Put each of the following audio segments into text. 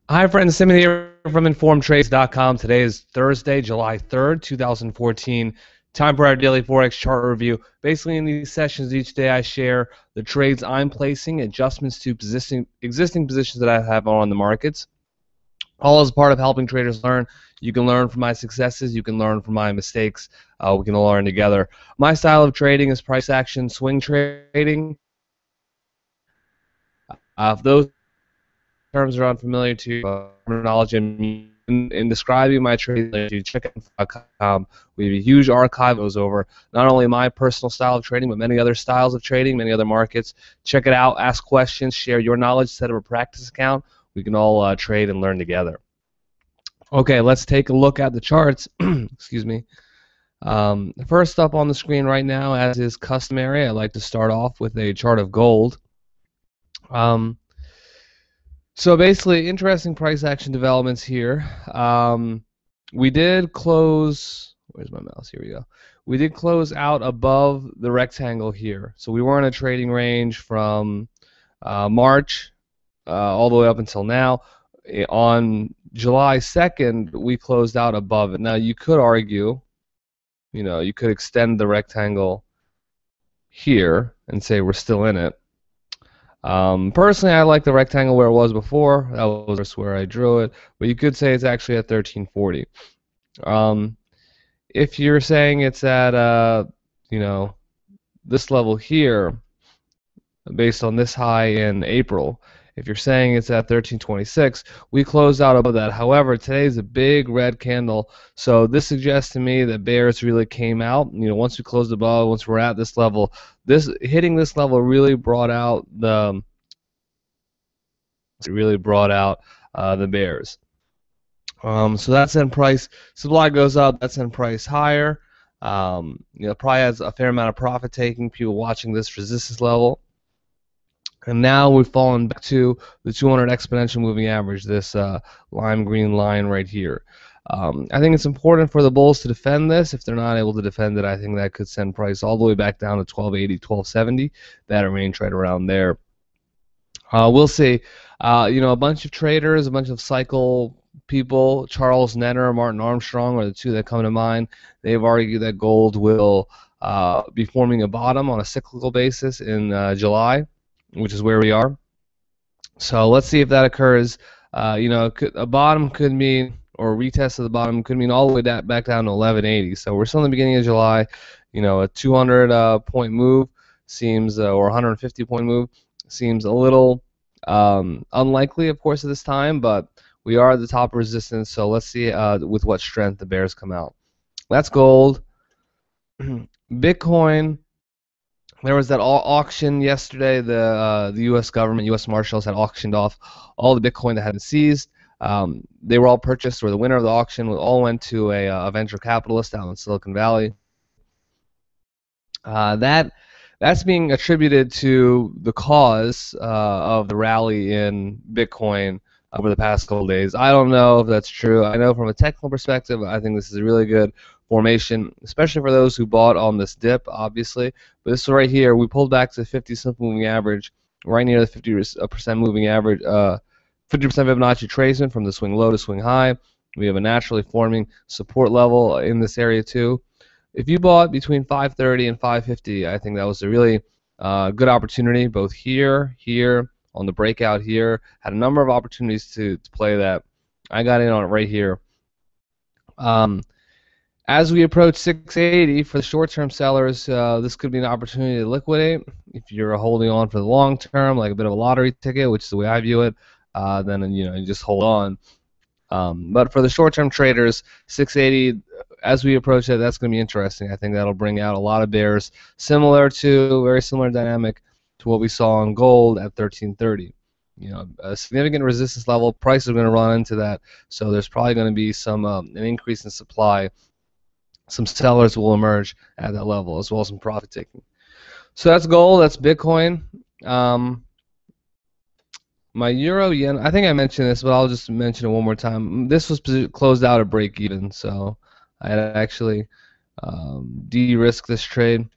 Hi friends, Simit here from InformedTrades.com. Today is Thursday, July 3rd, 2014. Time for our daily Forex chart review. Basically, in these sessions each day, I share the trades I'm placing, adjustments to existing positions that I have on the markets. All as part of helping traders learn. You can learn from my successes. You can learn from my mistakes. We can all learn together. My style of trading is price action swing trading. If those terms are unfamiliar to you, terminology in describing my trade, you check out we have a huge archive that goes over not only my personal style of trading, but many other styles of trading, many other markets. Check it out, ask questions, share your knowledge, set up a practice account. We can all trade and learn together. Okay, let's take a look at the charts. Excuse me. First up on the screen right now, as is customary, I like to start off with a chart of gold. So basically, interesting price action developments here. We did close, where's my mouse? Here we go. We did close out above the rectangle here. So we were in a trading range from March all the way up until now. On July 2nd, we closed out above it. Now, you could argue, you could extend the rectangle here and say we're still in it. Personally, I like the rectangle where it was before. That was where I drew it, but you could say it's actually at 1340. If you're saying it's at this level here, based on this high in April, if you're saying it's at 1326, we closed out above that. However, today's a big red candle, so this suggests to me that bears really came out. Once we closed above, once we're at this level, hitting this level really brought out the bears. So that sent price. Supply goes up, that sent price higher. Probably has a fair amount of profit taking. People watching this resistance level. And now we've fallen back to the 200 exponential moving average, this lime green line right here. I think it's important for the bulls to defend this. If they're not able to defend it, I think that could send price all the way back down to 1280, 1270. That range right around there. We'll see. A bunch of traders, a bunch of cycle people, Charles Nenner, Martin Armstrong are the two that come to mind. They've argued that gold will be forming a bottom on a cyclical basis in July, which is where we are. So let's see if that occurs. A bottom could mean, or a retest of the bottom could mean all the way back down to 1180. So we're still in the beginning of July. A 200 point move seems, or 150 point move seems a little unlikely, of course, at this time, but we are at the top of resistance. So let's see with what strength the bears come out. That's gold. Bitcoin. There was that auction yesterday. The U.S. government, U.S. Marshals, had auctioned off all the Bitcoin that had been seized. They were all purchased, or the winner of the auction all went to a venture capitalist out in Silicon Valley. That's being attributed to the cause of the rally in Bitcoin over the past couple days. I don't know if that's true. I know from a technical perspective, I think this is a really good formation, especially for those who bought on this dip, obviously. But this right here, we pulled back to the 50 simple moving average, right near the 50% moving average, 50% Fibonacci retracement from the swing low to swing high. We have a naturally forming support level in this area too. If you bought between 530 and 550, I think that was a really good opportunity, both here, on the breakout here. Had a number of opportunities to play that. I got in on it right here. As we approach 680, for the short-term sellers, this could be an opportunity to liquidate. If you're holding on for the long term, like a bit of a lottery ticket, which is the way I view it, then you just hold on. But for the short-term traders, 680, as we approach it, that's going to be interesting. I think that'll bring out a lot of bears, very similar dynamic to what we saw on gold at 1330. A significant resistance level. Price is going to run into that, so there's probably going to be some an increase in supply. Some sellers will emerge at that level, as well as some profit taking. So that's gold. That's Bitcoin. My euro yen, I think I mentioned this, but I'll just mention it one more time. This was closed out at break even, so I had actually de-risked this trade.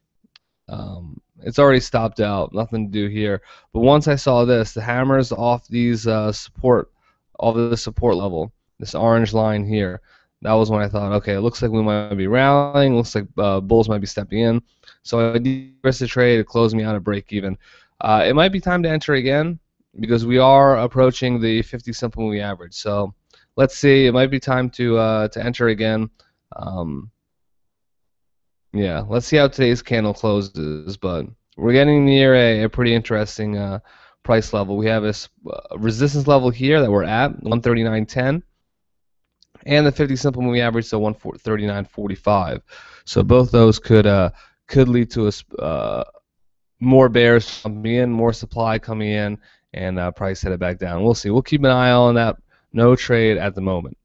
It's already stopped out, nothing to do here. But once I saw this, the hammers off these support of the support level, this orange line here. That was when I thought, okay, it looks like we might be rallying. Looks like bulls might be stepping in. So I de-risked the trade. It closed me out at break even. It might be time to enter again because we are approaching the 50 simple moving average. So let's see. It might be time to enter again. Yeah, let's see how today's candle closes, but we're getting near a pretty interesting price level. We have a resistance level here that we're at, 139.10, and the 50 simple moving average, so 139.45. So both those could lead to more bears coming in, more supply coming in, and price headed back down. We'll see. We'll keep an eye on that. No trade at the moment.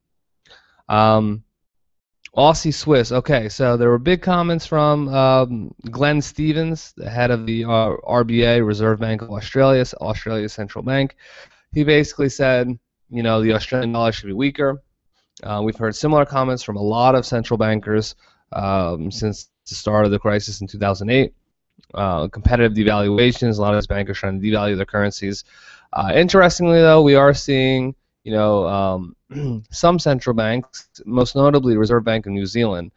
Aussie Swiss. Okay, so there were big comments from Glenn Stevens, the head of the RBA, Reserve Bank of Australia, Australia's central bank. He basically said, you know, the Australian dollar should be weaker. We've heard similar comments from a lot of central bankers since the start of the crisis in 2008. Competitive devaluations, a lot of these bankers trying to devalue their currencies. Interestingly, though, we are seeing, you know, some central banks, most notably the Reserve Bank of New Zealand,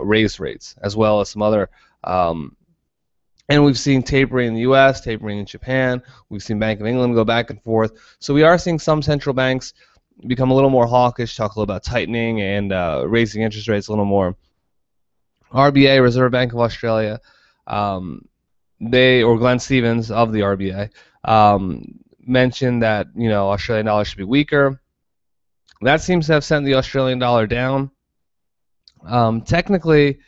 raise rates, as well as some other. And we've seen tapering in the U.S., tapering in Japan. We've seen Bank of England go back and forth. So we are seeing some central banks become a little more hawkish, talk a little about tightening and raising interest rates a little more. RBA, Reserve Bank of Australia, or Glenn Stevens of the RBA, mentioned that, you know, Australian dollar should be weaker. That seems to have sent the Australian dollar down. Technically,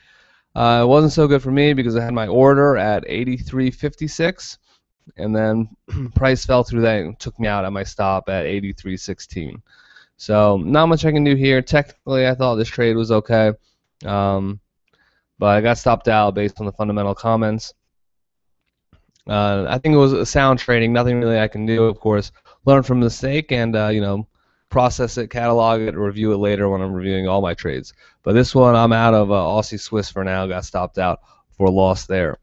it wasn't so good for me because I had my order at 83.56, and then price fell through that and took me out at my stop at 83.16. So not much I can do here. Technically, I thought this trade was okay, but I got stopped out based on the fundamental comments. I think it was a sound trading. Nothing really I can do, of course. Learn from the mistake and you know, process it, catalog it, review it later when I'm reviewing all my trades. But this one, I'm out of Aussie Swiss for now. Got stopped out for a loss there.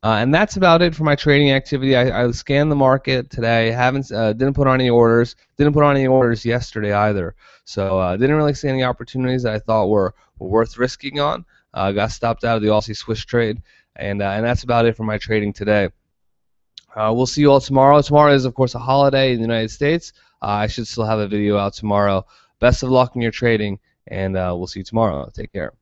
And that's about it for my trading activity. I scanned the market today. Didn't put on any orders. Didn't put on any orders yesterday either. So didn't really see any opportunities that I thought were worth risking on. Got stopped out of the Aussie Swiss trade, and that's about it for my trading today. We'll see you all tomorrow. Tomorrow is, of course, a holiday in the United States. I should still have a video out tomorrow. Best of luck in your trading, and we'll see you tomorrow. Take care.